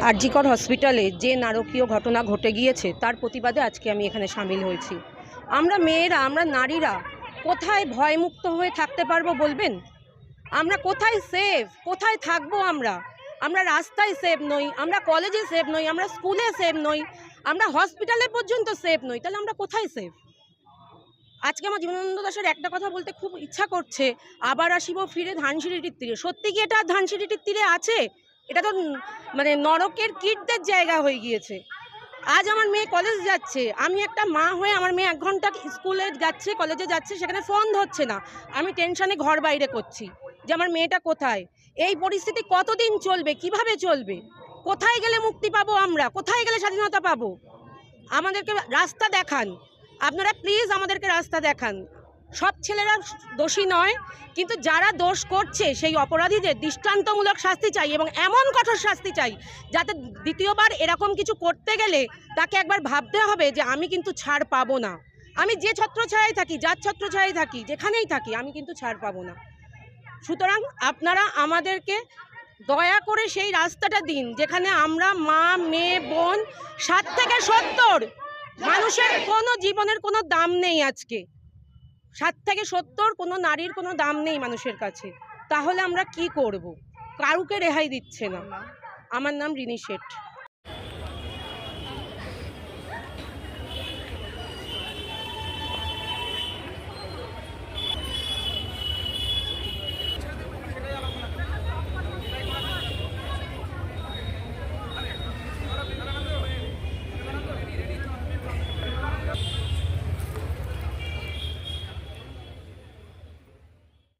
আরজিকর হসপিটালে যে নারকীয় ঘটনা ঘটে গিয়েছে তার প্রতিবাদে আজকে আমি এখানে সামিল হয়েছি। আমরা মেয়েরা, আমরা নারীরা কোথায় ভয়মুক্ত হয়ে থাকতে পারবো বলবেন? আমরা কোথায় সেফ, কোথায় থাকবো? আমরা আমরা রাস্তায় সেফ নই, আমরা কলেজে সেফ নই, আমরা স্কুলে সেফ নই, আমরা হসপিটালে পর্যন্ত সেফ নই। তাহলে আমরা কোথায় সেফ? আজকে আমার জীবনানন্দ দাশের একটা কথা বলতে খুব ইচ্ছা করছে, আবার আসিব ফিরে ধানসিঁড়িটির তীরে। সত্যি কি এটা ধানসিঁড়িটির তীরে আছে? এটা তো মানে নরকের কীটদের জায়গা হয়ে গিয়েছে। আজ আমার মেয়ে কলেজ যাচ্ছে, আমি একটা মা হয়ে আমার মেয়ে 1 ঘন্টা স্কুলে যাচ্ছে, কলেজে যাচ্ছে, সেখানে ফোন ধরছে না। আমি টেনশনে ঘর বাইরে করছি যে আমার মেয়েটা কোথায়। এই পরিস্থিতি কতদিন চলবে? কিভাবে চলবে? কোথায় গেলে মুক্তি পাবো আমরা? কোথায় গেলে স্বাধীনতা পাবো? আমাদেরকে রাস্তা দেখান, আপনারা প্লিজ আমাদেরকে রাস্তা দেখান। সব ছেলেরা দোষী নয়, কিন্তু যারা দোষ করছে সেই অপরাধীদের দৃষ্টান্তমূলক শাস্তি চাই, এবং এমন কঠোর শাস্তি চাই যাতে দ্বিতীয়বার এরকম কিছু করতে গেলে তাকে একবার ভাবতে হবে যে আমি কিন্তু ছাড় পাবো না। আমি যে ছত্রছায়ায় থাকি, যার ছত্রছায়ায় থাকি, যেখানেই থাকি, আমি কিন্তু ছাড় পাবো না। সুতরাং আপনারা আমাদেরকে দয়া করে সেই রাস্তাটা দিন যেখানে আমরা মা, মেয়ে, বোন 7 থেকে 70 মানুষের কোনো জীবনের কোনো দাম নেই। আজকে 7 থেকে 70 কোনো নারীর কোনো দাম নেই মানুষের কাছে। তাহলে আমরা কি করব? কাউকে রেহাই দিচ্ছে না। আমার নাম রিনি শেঠ।